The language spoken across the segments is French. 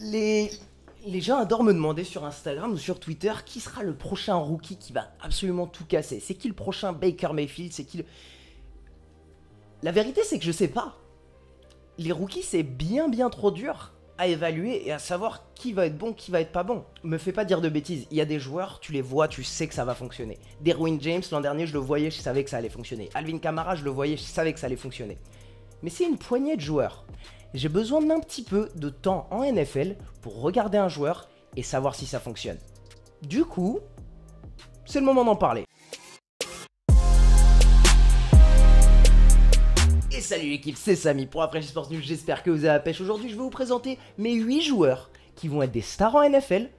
Les gens adorent me demander sur Instagram ou sur Twitter qui sera le prochain rookie qui va absolument tout casser. C'est qui le prochain Baker Mayfield? C'est qui le... La vérité, c'est que je sais pas. Les rookies, c'est bien trop dur à évaluer et à savoir qui va être bon, qui va être pas bon. Me fais pas dire de bêtises, il y a des joueurs, tu les vois, tu sais que ça va fonctionner. Derwin James, l'an dernier, je le voyais, je savais que ça allait fonctionner. Alvin Kamara, je le voyais, je savais que ça allait fonctionner. Mais c'est une poignée de joueurs. J'ai besoin d'un petit peu de temps en NFL pour regarder un joueur et savoir si ça fonctionne. Du coup, c'est le moment d'en parler. Et salut l'équipe, c'est Samy pour Après Sports News, j'espère que vous avez la pêche. Aujourd'hui, je vais vous présenter mes 8 joueurs qui vont être des stars en NFL,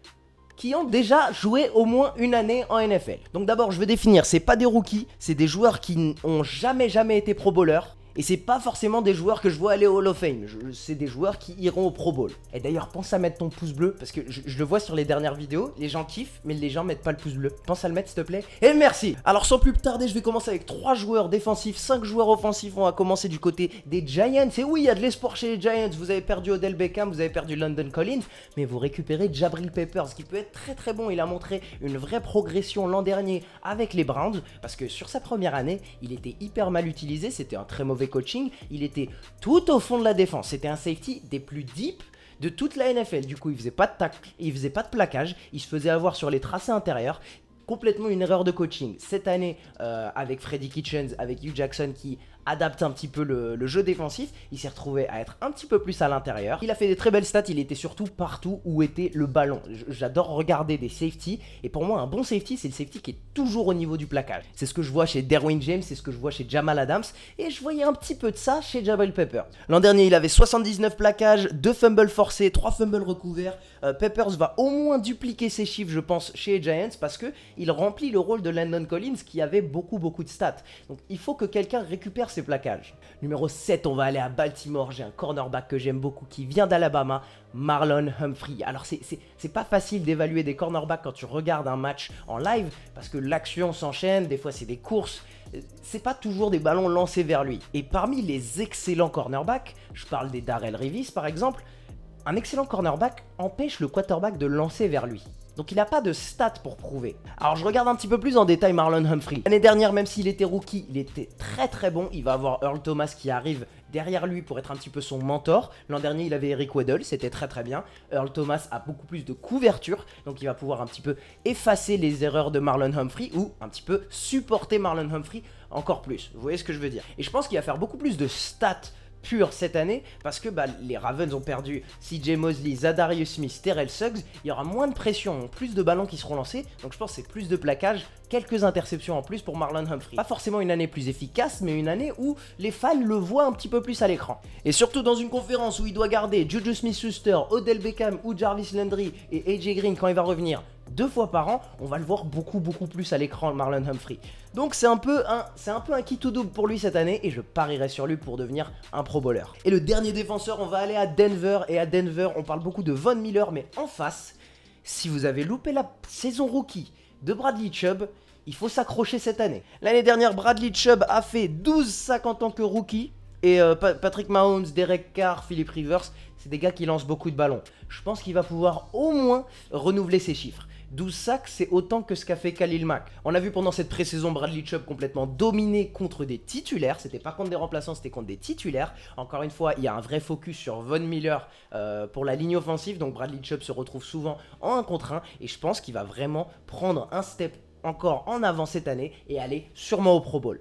qui ont déjà joué au moins une année en NFL. Donc d'abord, je vais définir, c'est pas des rookies, c'est des joueurs qui n'ont jamais été pro bowlers. Et c'est pas forcément des joueurs que je vois aller au Hall of Fame, c'est des joueurs qui iront au Pro Bowl. Et d'ailleurs, pense à mettre ton pouce bleu, parce que je le vois sur les dernières vidéos, les gens kiffent, mais les gens mettent pas le pouce bleu. Pense à le mettre s'il te plaît, et merci. Alors sans plus tarder, je vais commencer avec 3 joueurs défensifs, 5 joueurs offensifs. On va commencer du côté des Giants. Et oui, il y a de l'espoir chez les Giants, vous avez perdu Odell Beckham, vous avez perdu London Collins, mais vous récupérez Jabril Peppers, qui peut être très bon. Il a montré une vraie progression l'an dernier avec les Browns, parce que sur sa première année, il était hyper mal utilisé, c'était un très mauvais coaching, il était tout au fond de la défense, c'était un safety des plus deep de toute la NFL. Du coup il faisait pas de tacle, il faisait pas de plaquage, il se faisait avoir sur les tracés intérieurs. Complètement une erreur de coaching. Cette année, avec Freddie Kitchens, avec Hugh Jackson qui adapte un petit peu le jeu défensif, il s'est retrouvé à être un petit peu plus à l'intérieur. Il a fait des très belles stats, il était surtout partout où était le ballon. J'adore regarder des safeties, et pour moi un bon safety, c'est le safety qui est toujours au niveau du plaquage. C'est ce que je vois chez Derwin James, c'est ce que je vois chez Jamal Adams, et je voyais un petit peu de ça chez Jabril Peppers. L'an dernier, il avait 79 plaquages, 2 fumbles forcés, 3 fumbles recouverts. Peppers va au moins dupliquer ses chiffres, je pense, chez les Giants, parce que il remplit le rôle de London Collins qui avait beaucoup de stats. Donc il faut que quelqu'un récupère ses plaquages. Numéro 7, on va aller à Baltimore. J'ai un cornerback que j'aime beaucoup qui vient d'Alabama, Marlon Humphrey. Alors c'est pas facile d'évaluer des cornerbacks quand tu regardes un match en live, parce que l'action s'enchaîne, des fois c'est des courses, c'est pas toujours des ballons lancés vers lui. Et parmi les excellents cornerbacks, je parle des Darrelle Revis par exemple, un excellent cornerback empêche le quarterback de lancer vers lui. Donc il n'a pas de stats pour prouver. Alors je regarde un petit peu plus en détail Marlon Humphrey. L'année dernière, même s'il était rookie, il était très bon. Il va avoir Earl Thomas qui arrive derrière lui pour être un petit peu son mentor. L'an dernier, il avait Eric Weddle, c'était très bien. Earl Thomas a beaucoup plus de couverture, donc il va pouvoir un petit peu effacer les erreurs de Marlon Humphrey ou un petit peu supporter Marlon Humphrey encore plus. Vous voyez ce que je veux dire? Et je pense qu'il va faire beaucoup plus de stats pur cette année, parce que les Ravens ont perdu CJ Mosley, Zadarius Smith, Terrell Suggs. Il y aura moins de pression, plus de ballons qui seront lancés, donc je pense que c'est plus de plaquage, quelques interceptions en plus pour Marlon Humphrey. Pas forcément une année plus efficace, mais une année où les fans le voient un petit peu plus à l'écran. Et surtout dans une conférence où il doit garder Juju Smith-Schuster, Odell Beckham ou Jarvis Landry et AJ Green quand il va revenir 2 fois par an, on va le voir beaucoup plus à l'écran, Marlon Humphrey. Donc c'est un peu un kit tout double pour lui cette année, et je parierais sur lui pour devenir un pro bowler. Et le dernier défenseur, on va aller à Denver, et à Denver, on parle beaucoup de Von Miller, mais en face, si vous avez loupé la saison rookie de Bradley Chubb, il faut s'accrocher cette année. L'année dernière, Bradley Chubb a fait 12 sacs en tant que rookie, et Patrick Mahomes, Derek Carr, Philip Rivers, c'est des gars qui lancent beaucoup de ballons. Je pense qu'il va pouvoir au moins renouveler ses chiffres. 12 sacs, c'est autant que ce qu'a fait Khalil Mack. On a vu pendant cette pré-saison Bradley Chubb complètement dominé contre des titulaires. C'était pas contre des remplaçants, c'était contre des titulaires. Encore une fois, il y a un vrai focus sur Von Miller pour la ligne offensive. Donc Bradley Chubb se retrouve souvent en 1 contre 1. Et je pense qu'il va vraiment prendre un step encore en avant cette année et aller sûrement au Pro Bowl.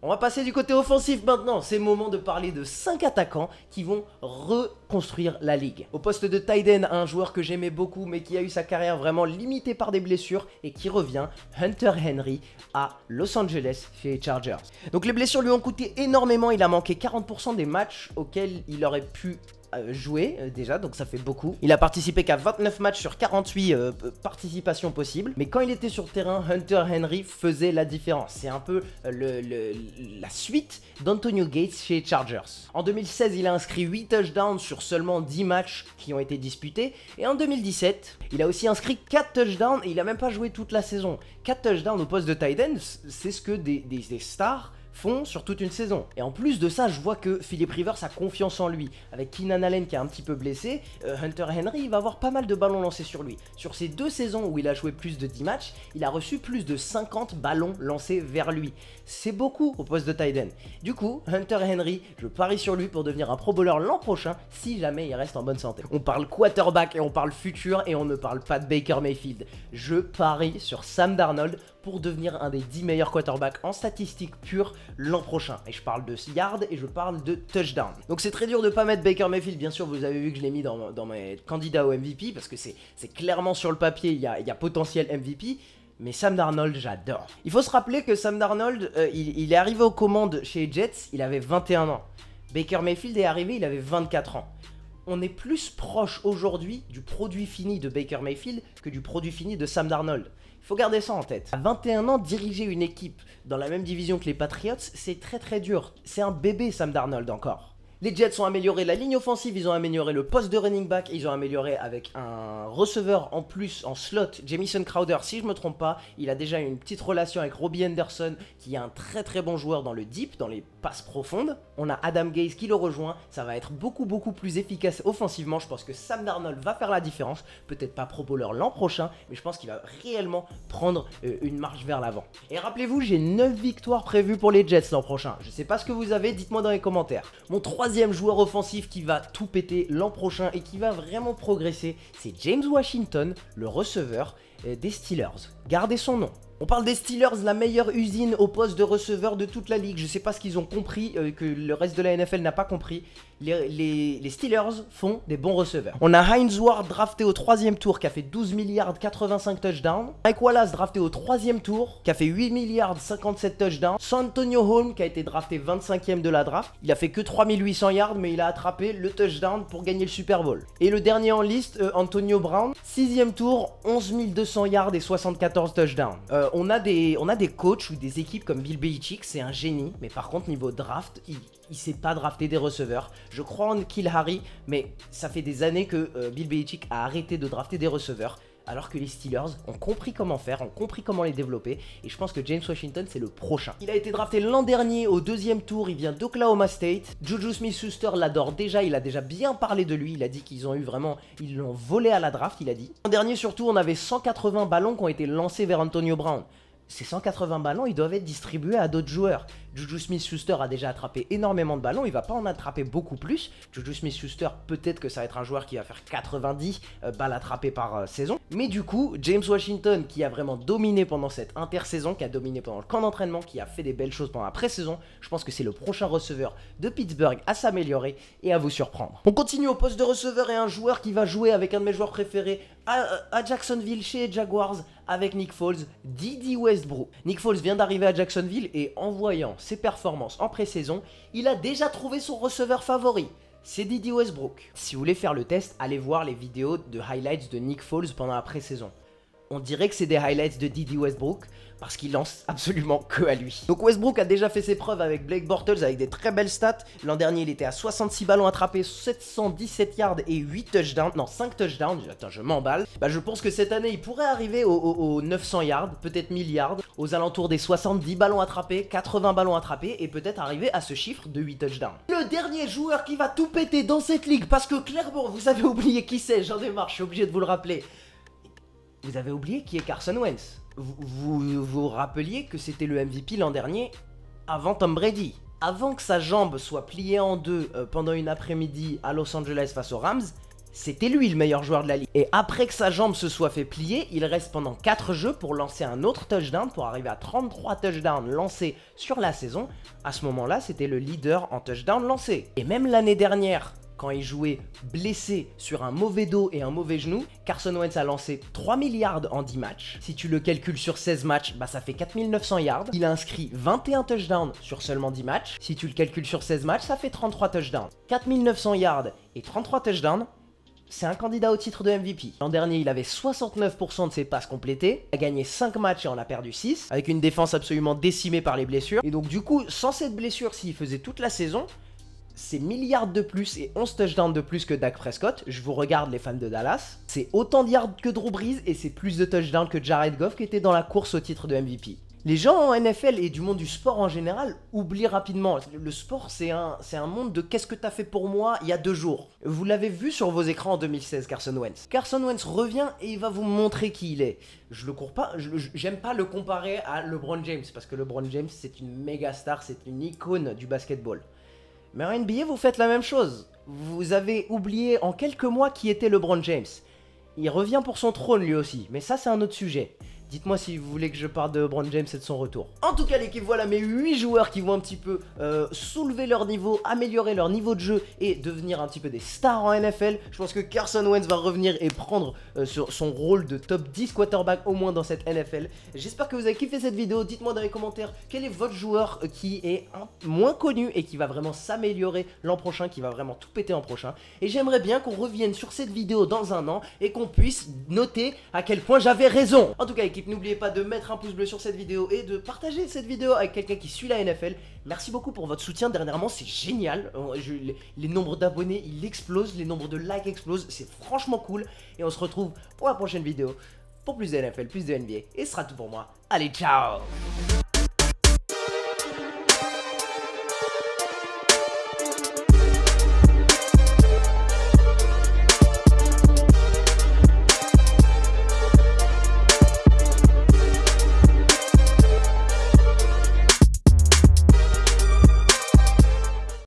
On va passer du côté offensif maintenant. C'est le moment de parler de 5 attaquants qui vont reconstruire la ligue. Au poste de tight end, un joueur que j'aimais beaucoup mais qui a eu sa carrière vraiment limitée par des blessures et qui revient, Hunter Henry à Los Angeles chez les Chargers. Donc les blessures lui ont coûté énormément. Il a manqué 40% des matchs auxquels il aurait pu joué déjà, donc ça fait beaucoup. Il a participé qu'à 29 matchs sur 48 participations possibles, mais quand il était sur le terrain, Hunter Henry faisait la différence. C'est un peu la suite d'Antonio Gates chez les Chargers. En 2016, il a inscrit 8 touchdowns sur seulement 10 matchs qui ont été disputés, et en 2017, il a aussi inscrit 4 touchdowns, et il a même pas joué toute la saison. 4 touchdowns au poste de tight end, c'est ce que des stars font sur toute une saison. Et en plus de ça, je vois que Philip Rivers a confiance en lui. Avec Keenan Allen qui est un petit peu blessé, Hunter Henry, il va avoir pas mal de ballons lancés sur lui. Sur ces 2 saisons où il a joué plus de 10 matchs, il a reçu plus de 50 ballons lancés vers lui. C'est beaucoup au poste de tight end. Du coup, Hunter Henry, je parie sur lui pour devenir un Pro Bowler l'an prochain si jamais il reste en bonne santé. On parle quarterback et on parle futur et on ne parle pas de Baker Mayfield. Je parie sur Sam Darnold pour devenir un des 10 meilleurs quarterbacks en statistiques pures l'an prochain. Et je parle de yards et je parle de touchdown. Donc c'est très dur de pas mettre Baker Mayfield, bien sûr vous avez vu que je l'ai mis dans mes candidats au MVP parce que c'est clairement sur le papier, il y a potentiel MVP. Mais Sam Darnold, j'adore. Il faut se rappeler que Sam Darnold, il est arrivé aux commandes chez les Jets, il avait 21 ans. Baker Mayfield est arrivé, il avait 24 ans. On est plus proche aujourd'hui du produit fini de Baker Mayfield que du produit fini de Sam Darnold. Il faut garder ça en tête. À 21 ans, diriger une équipe dans la même division que les Patriots, c'est très dur. C'est un bébé Sam Darnold encore. Les Jets ont amélioré la ligne offensive, ils ont amélioré le poste de running back, ils ont amélioré avec un receveur en plus en slot, Jamison Crowder, si je me trompe pas, il a déjà une petite relation avec Robbie Anderson, qui est un très bon joueur dans le deep, dans les passes profondes. On a Adam Gase qui le rejoint, ça va être beaucoup plus efficace offensivement. Je pense que Sam Darnold va faire la différence, peut-être pas Pro Bowler l'an prochain, mais je pense qu'il va réellement prendre une marche vers l'avant. Et rappelez-vous, j'ai 9 victoires prévues pour les Jets l'an prochain. Je sais pas ce que vous avez, dites-moi dans les commentaires. Mon troisième joueur offensif qui va tout péter l'an prochain et qui va vraiment progresser, c'est James Washington, le receveur des Steelers. Gardez son nom. On parle des Steelers, la meilleure usine au poste de receveur de toute la ligue. Je sais pas ce qu'ils ont compris, que le reste de la NFL n'a pas compris. Les Steelers font des bons receveurs. On a Hines Ward drafté au 3e tour qui a fait 12 milliards 85 touchdowns. Mike Wallace drafté au 3e tour qui a fait 8 milliards 57 touchdowns. Santonio Holmes qui a été drafté 25e de la draft. Il a fait que 3800 yards mais il a attrapé le touchdown pour gagner le Super Bowl. Et le dernier en liste, Antonio Brown, 6e tour, 11 200 yards et 74 touchdowns. On a des coachs ou des équipes comme Bill Belichick, c'est un génie, mais par contre niveau draft, il sait pas drafter des receveurs. Je crois en Kill Harry, mais ça fait des années que Bill Belichick a arrêté de drafter des receveurs, alors que les Steelers ont compris comment faire, ont compris comment les développer, et je pense que James Washington c'est le prochain. Il a été drafté l'an dernier au 2e tour, il vient d'Oklahoma State. Juju Smith-Schuster l'adore déjà, il a déjà bien parlé de lui, il a dit qu'ils ont eu vraiment, ils l'ont volé à la draft, il a dit. L'an dernier surtout, on avait 180 ballons qui ont été lancés vers Antonio Brown. Ces 180 ballons, ils doivent être distribués à d'autres joueurs. Juju Smith-Schuster a déjà attrapé énormément de ballons, il va pas en attraper beaucoup plus. Juju Smith-Schuster, peut-être que ça va être un joueur qui va faire 90 balles attrapées par saison. Mais du coup, James Washington, qui a vraiment dominé pendant cette intersaison, qui a dominé pendant le camp d'entraînement, qui a fait des belles choses pendant la pré-saison, je pense que c'est le prochain receveur de Pittsburgh à s'améliorer et à vous surprendre. On continue au poste de receveur et un joueur qui va jouer avec un de mes joueurs préférés à Jacksonville chez les Jaguars, avec Nick Foles, Dede Westbrook. Nick Foles vient d'arriver à Jacksonville et en voyant ses performances en pré-saison, il a déjà trouvé son receveur favori. C'est Dede Westbrook. Si vous voulez faire le test, allez voir les vidéos de highlights de Nick Foles pendant la pré-saison. On dirait que c'est des highlights de Dede Westbrook parce qu'il lance absolument que à lui. Donc Westbrook a déjà fait ses preuves avec Blake Bortles avec des très belles stats. L'an dernier, il était à 66 ballons attrapés, 717 yards et 8 touchdowns. Non, 5 touchdowns. Attends, je m'emballe. Bah, je pense que cette année, il pourrait arriver aux 900 yards, peut-être 1000 yards, aux alentours des 70 ballons attrapés, 80 ballons attrapés et peut-être arriver à ce chiffre de 8 touchdowns. Le dernier joueur qui va tout péter dans cette ligue, parce que clairement, vous avez oublié qui c'est, j'en ai marre, je suis obligé de vous le rappeler. Vous avez oublié qui est Carson Wentz. Vous rappeliez que c'était le MVP l'an dernier avant Tom Brady. Avant que sa jambe soit pliée en deux pendant une après-midi à Los Angeles face aux Rams, c'était lui le meilleur joueur de la ligue. Et après que sa jambe se soit fait plier, il reste pendant 4 jeux pour lancer un autre touchdown, pour arriver à 33 touchdowns lancés sur la saison. À ce moment-là, c'était le leader en touchdown lancé. Et même l'année dernière, quand il jouait blessé sur un mauvais dos et un mauvais genou, Carson Wentz a lancé 3 milliards en 10 matchs. Si tu le calcules sur 16 matchs, bah ça fait 4900 yards. Il a inscrit 21 touchdowns sur seulement 10 matchs. Si tu le calcules sur 16 matchs, ça fait 33 touchdowns. 4900 yards et 33 touchdowns, c'est un candidat au titre de MVP. L'an dernier, il avait 69% de ses passes complétées, il a gagné 5 matchs et en a perdu 6, avec une défense absolument décimée par les blessures. Et donc du coup, sans cette blessure, s'il faisait toute la saison, c'est milliards de plus et 11 touchdowns de plus que Dak Prescott. Je vous regarde les fans de Dallas. C'est autant de yards que Drew Brees et c'est plus de touchdowns que Jared Goff qui était dans la course au titre de MVP. Les gens en NFL et du monde du sport en général oublient rapidement. Le sport, c'est un monde de qu'est-ce que t'as fait pour moi il y a 2 jours. Vous l'avez vu sur vos écrans en 2016, Carson Wentz. Carson Wentz revient et il va vous montrer qui il est. Je le cours pas, j'aime pas le comparer à LeBron James parce que LeBron James c'est une méga star, c'est une icône du basketball. Mais en NBA, vous faites la même chose. Vous avez oublié en quelques mois qui était LeBron James. Il revient pour son trône lui aussi, mais ça c'est un autre sujet. Dites-moi si vous voulez que je parle de LeBron James et de son retour. En tout cas l'équipe, voilà mes 8 joueurs qui vont un petit peu soulever leur niveau, améliorer leur niveau de jeu et devenir un petit peu des stars en NFL. Je pense que Carson Wentz va revenir et prendre sur son rôle de top 10 quarterback au moins dans cette NFL. J'espère que vous avez kiffé cette vidéo. Dites-moi dans les commentaires quel est votre joueur qui est moins connu et qui va vraiment s'améliorer l'an prochain, qui va vraiment tout péter en prochain. Et j'aimerais bien qu'on revienne sur cette vidéo dans un an et qu'on puisse noter à quel point j'avais raison. En tout cas l'équipe, n'oubliez pas de mettre un pouce bleu sur cette vidéo et de partager cette vidéo avec quelqu'un qui suit la NFL. Merci beaucoup pour votre soutien dernièrement, c'est génial. Les nombres d'abonnés, ils explosent, les nombres de likes explosent, c'est franchement cool. Et on se retrouve pour la prochaine vidéo pour plus de NFL, plus de NBA. Et ce sera tout pour moi. Allez, ciao!